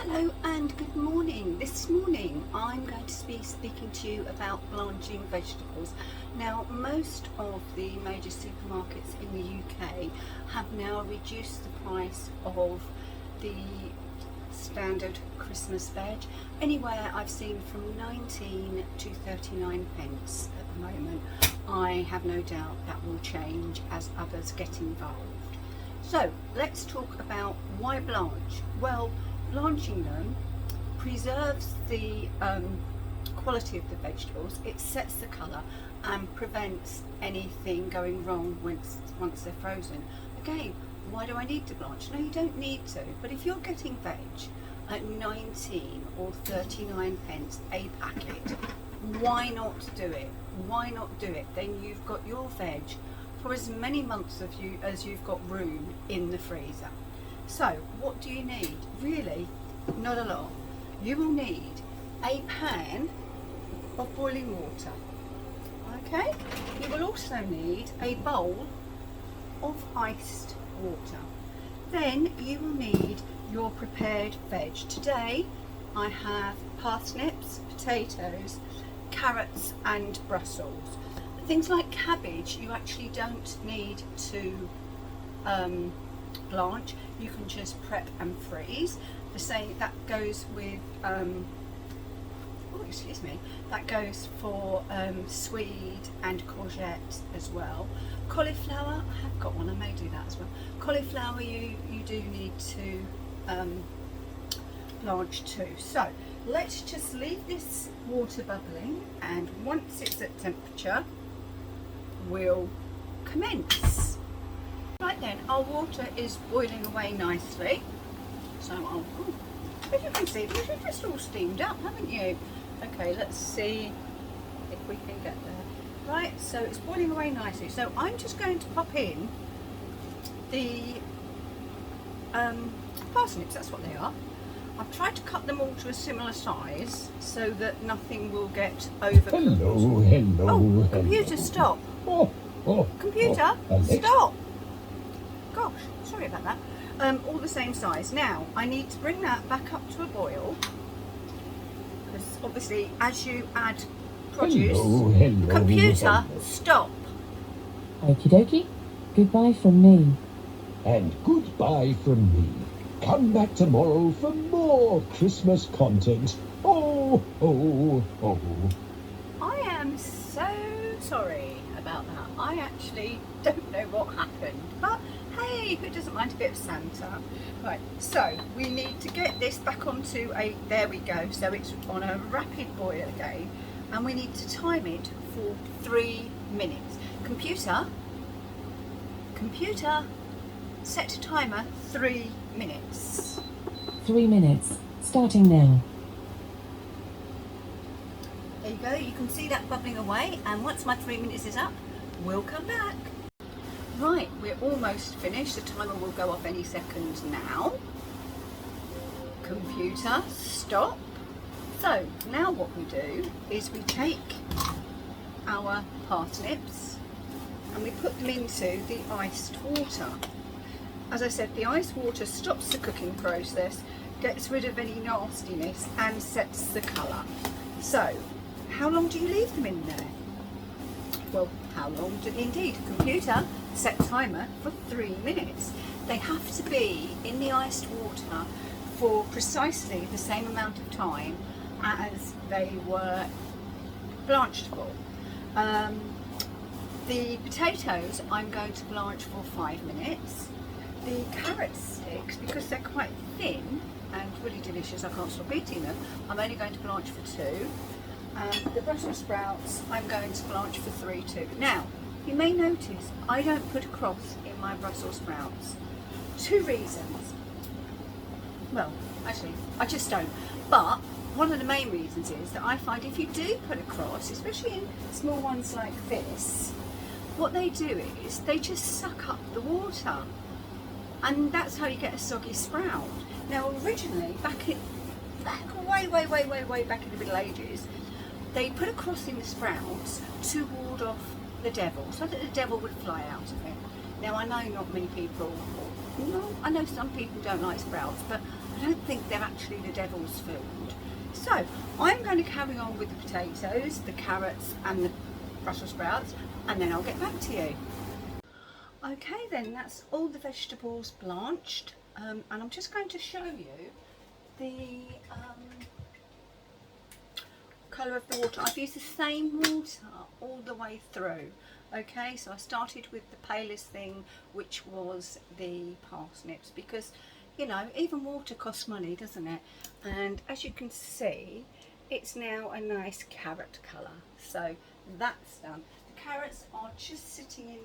Hello and good morning. This morning I'm going to be speaking to you about blanching vegetables. Now, most of the major supermarkets in the UK have now reduced the price of the standard Christmas veg. Anywhere I've seen from 19 to 39 pence at the moment. I have no doubt that will change as others get involved. So let's talk about why blanch. Well, blanching them preserves the quality of the vegetables, it sets the colour and prevents anything going wrong once they're frozen. Again, why do I need to blanch? No, you don't need to, but if you're getting veg at 19 or 39 pence a packet, why not do it? Why not do it? Then you've got your veg for as many months as you've got room in the freezer. So what do you need? Really, not a lot. You will need a pan of boiling water. Okay? You will also need a bowl of iced water. Then you will need your prepared veg. Today I have parsnips, potatoes, carrots and Brussels. Things like cabbage you actually don't need to blanch. You can just prep and freeze. The same that goes with that goes for swede and courgette as well. Cauliflower, I have got one, I may do that as well. Cauliflower you do need to blanch too. So let's just leave this water bubbling, and once it's at temperature we'll commence. Right then, our water is boiling away nicely. So as you can see, you've just all steamed up, haven't you? Okay, let's see if we can get there. Right, so it's boiling away nicely. So I'm just going to pop in the parsnips, that's what they are. I've tried to cut them all to a similar size so that nothing will get overcooked. Hello. Computer, stop. Computer, stop. Gosh, sorry about that. All the same size. Now I need to bring that back up to a boil, because obviously as you add produce. Computer, stop. Okie dokie. Goodbye from me. And goodbye from me. Come back tomorrow for more Christmas content. Oh. I am so sorry about that. I actually don't know what happened, but hey, who doesn't mind a bit of Santa? Right, so we need to get this back onto there we go, so it's on a rapid boil again, and we need to time it for 3 minutes. Computer, set a timer, 3 minutes. 3 minutes, starting now. There you go, you can see that bubbling away, and once my 3 minutes is up, we'll come back. Right, we're almost finished. The timer will go off any second now. Computer, stop. So now what we do is we take our parsnips and we put them into the iced water. As I said, the iced water stops the cooking process, gets rid of any nastiness and sets the colour. So how long do you leave them in there? Well, how long do indeed? Computer, set timer for 3 minutes. They have to be in the iced water for precisely the same amount of time as they were blanched for. The potatoes I'm going to blanch for 5 minutes. The carrot sticks, because they're quite thin and really delicious, I can't stop eating them, I'm only going to blanch for 2. The Brussels sprouts I'm going to blanch for 3 too. Now, you may notice I don't put a cross in my Brussels sprouts. 2 reasons. Well, actually, I just don't. But one of the main reasons is that I find if you do put a cross, especially in small ones like this, what they do is they just suck up the water. And that's how you get a soggy sprout. Now, originally, way back in the Middle Ages, they put a cross in the sprouts to ward off the devil, so that the devil would fly out of it. Now, I know not many people Well, I know some people don't like sprouts, but I don't think they're actually the devil's food. So I'm going to carry on with the potatoes, the carrots and the Brussels sprouts, and then I'll get back to you. Okay then, that's all the vegetables blanched, and I'm just going to show you the colour of the water. I've used the same water all the way through. Okay, so I started with the palest thing, which was the parsnips, because you know, even water costs money, doesn't it? And as you can see, it's now a nice carrot colour. So that's done. The carrots are just sitting in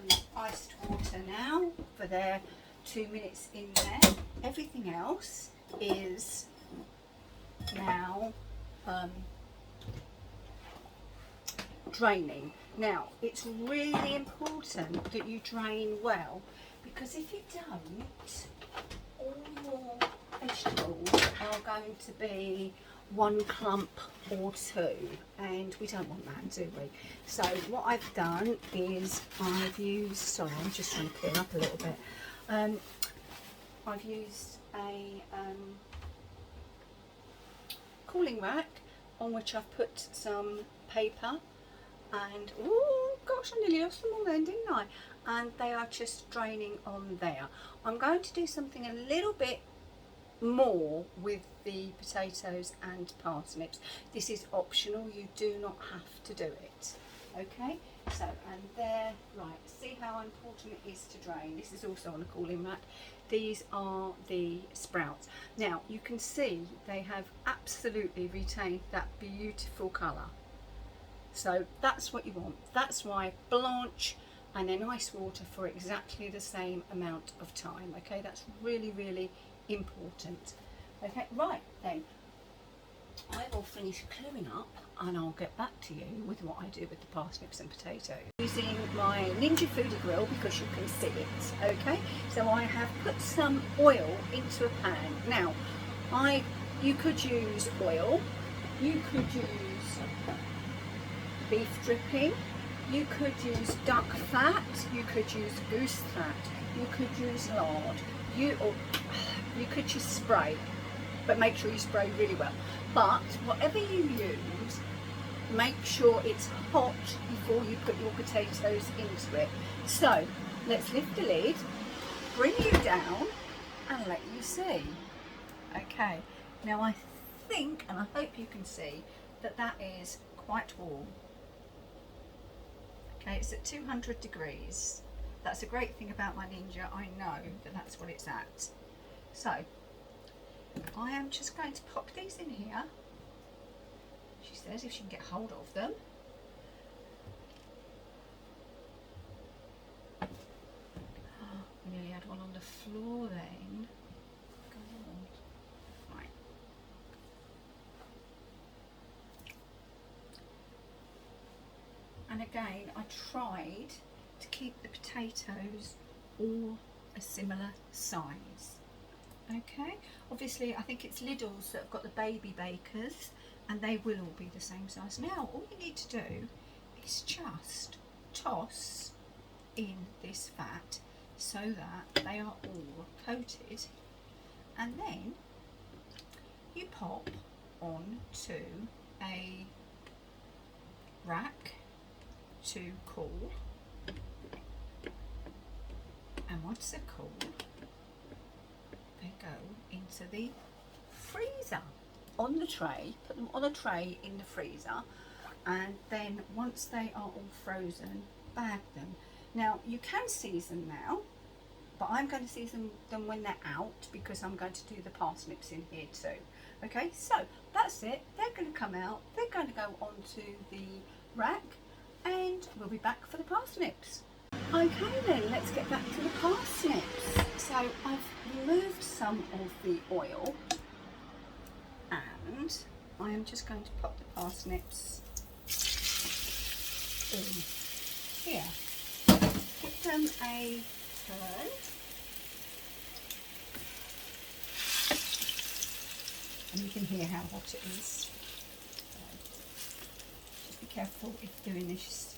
the iced water now for their 2 minutes in there. Everything else is now draining. Now it's really important that you drain well, because if you don't, all your vegetables are going to be one clump or two, and we don't want that, do we? So what I've done is I've used, sorry, I'm just trying to clear up a little bit. I've used a cooling rack on which I've put some paper, and oh gosh, I nearly lost them all then, didn't I? And they are just draining on there. I'm going to do something a little bit more with the potatoes and parsnips. This is optional, you do not have to do it. Okay, so and there, right, see how important it is to drain. This is also on a cooling rack. These are the sprouts. Now you can see they have absolutely retained that beautiful colour. So that's what you want. That's why blanch and then ice water for exactly the same amount of time. Okay, that's really, really important. Okay, right then, I will finish clearing up and I'll get back to you with what I do with the parsnips and potatoes. Using my Ninja Foodie grill because you can see it. Okay, so I have put some oil into a pan. Now, you could use oil, you could use beef dripping, you could use duck fat, you could use goose fat, you could use lard, you could just spray, but make sure you spray really well. But whatever you use, make sure it's hot before you put your potatoes into it. So let's lift the lid, bring you down and let you see. Okay, now I think, and I hope you can see, that that is quite warm. Okay, it's at 200 degrees. That's a great thing about my Ninja, I know that that's what it's at. So, I am just going to pop these in here, she says, if she can get hold of them. Oh, we nearly had one on the floor then. God. Right. And again, I tried to keep the potatoes all a similar size. Okay, obviously I think it's Lidl's that have got the baby bakers and they will all be the same size. Now all you need to do is just toss in this fat so that they are all coated, and then you pop onto a rack to cool, and once they're cool they go into the freezer on the tray. Put them on a tray in the freezer, and then once they are all frozen, bag them. Now you can season now, but I'm going to season them when they're out because I'm going to do the parsnips in here too. Okay, so that's it. They're going to come out, they're going to go onto the rack, and we'll be back for the parsnips. Okay then, let's get back to the parsnips. So I've removed some of the oil, and I am just going to pop the parsnips in here. Give them a turn. And you can hear how hot it is. So just be careful if doing this.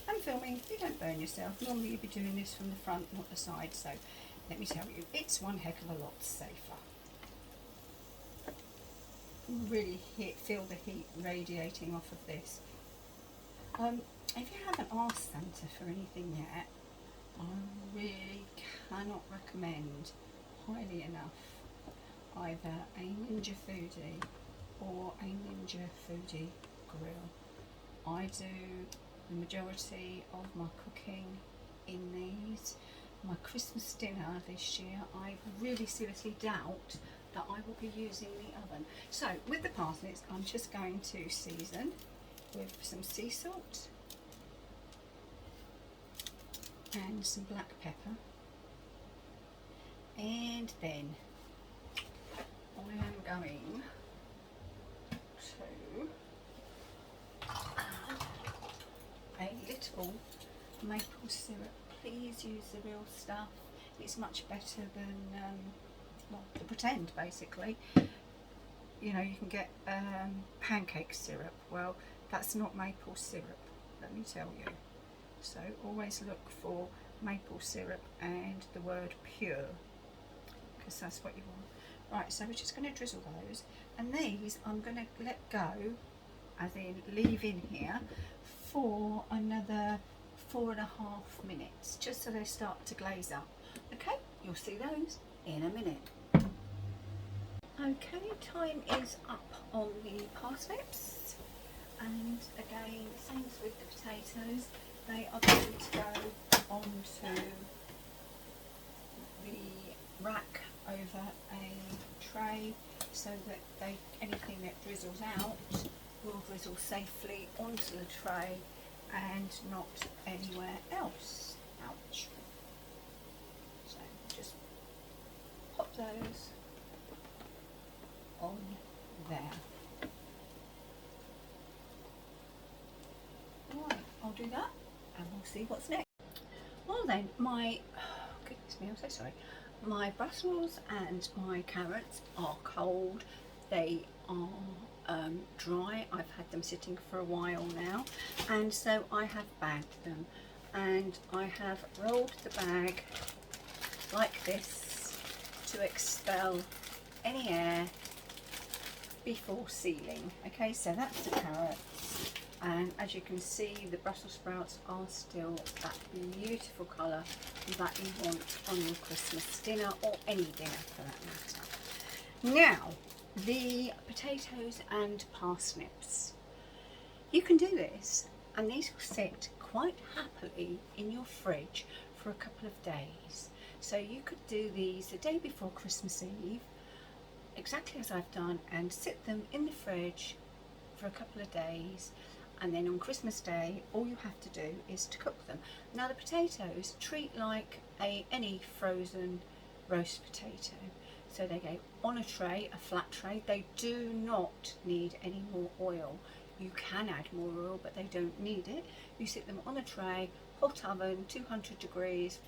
And filming, you don't burn yourself. Normally you'd be doing this from the front, not the side, so let me tell you, it's one heck of a lot safer. Really feel the heat radiating off of this. If you haven't asked Santa for anything yet, I really cannot recommend highly enough either a Ninja Foodie or a Ninja Foodie grill. I do the majority of my cooking in these. My Christmas dinner this year, I really seriously doubt that I will be using the oven. So with the parsnips, I'm just going to season with some sea salt and some black pepper, and then I am going to add a little maple syrup. Please use the real stuff. It's much better than well, the pretend, basically. You know, you can get pancake syrup. Well, that's not maple syrup, let me tell you. So always look for maple syrup and the word pure, because that's what you want. Right, so we're just going to drizzle those, and these I'm going to let go, as in leave in here, for another 4.5 minutes, just so they start to glaze up. Okay, you'll see those in a minute. Okay, time is up on the parsnips, and again, same as with the potatoes, they are going to go onto the rack over a tray, so that anything that drizzles out will drizzle safely onto the tray and not anywhere else. Ouch. So just pop those on there. Right, I'll do that and we'll see what's next. Well then, goodness me, I'm so sorry. My Brussels and my carrots are cold. They are dry. I've had them sitting for a while now, and so I have bagged them, and I have rolled the bag like this to expel any air before sealing. Okay, so that's the carrots, and as you can see, the Brussels sprouts are still that beautiful colour that you want on your Christmas dinner, or any dinner for that matter. Now, the potatoes and parsnips. You can do this, and these will sit quite happily in your fridge for a couple of days. So you could do these the day before Christmas Eve, exactly as I've done, and sit them in the fridge for a couple of days, and then on Christmas Day all you have to do is to cook them. Now the potatoes treat like any frozen roast potato. So they go on a tray, a flat tray. They do not need any more oil. You can add more oil, but they don't need it. You sit them on a tray, hot oven, 200 degrees,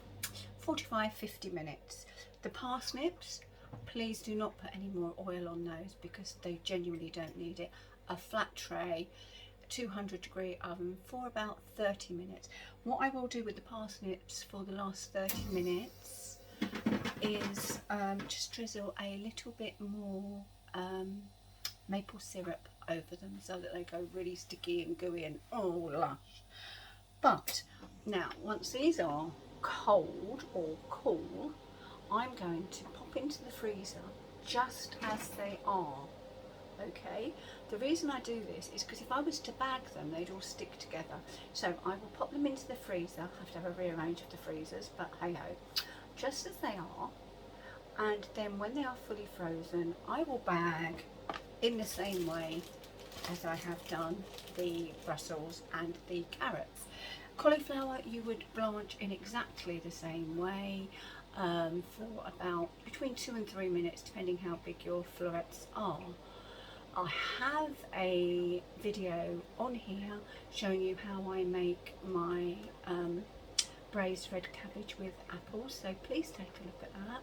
45-50 minutes. The parsnips, please do not put any more oil on those, because they genuinely don't need it. A flat tray, 200 degree oven for about 30 minutes. What I will do with the parsnips for the last 30 minutes is just drizzle a little bit more maple syrup over them, so that they go really sticky and gooey and oh lush. But now, once these are cold or cool, I'm going to pop into the freezer just as they are. Okay, the reason I do this is because if I was to bag them, they'd all stick together. So I will pop them into the freezer. I have to have a rearrange of the freezers, but hey ho, just as they are. And then when they are fully frozen, I will bag in the same way as I have done the Brussels and the carrots. Cauliflower you would blanch in exactly the same way for about between 2 and 3 minutes, depending how big your florets are. I have a video on here showing you how I make my braised red cabbage with apples, so please take a look at that.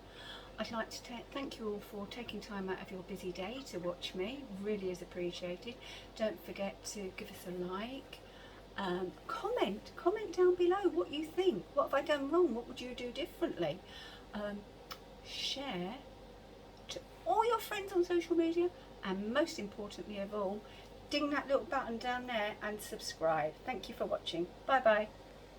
I'd like to thank you all for taking time out of your busy day to watch me, really is appreciated. Don't forget to give us a like Comment down below what you think. What have I done wrong? What would you do differently? Share to all your friends on social media, and most importantly of all, ding that little button down there and subscribe. Thank you for watching. Bye bye.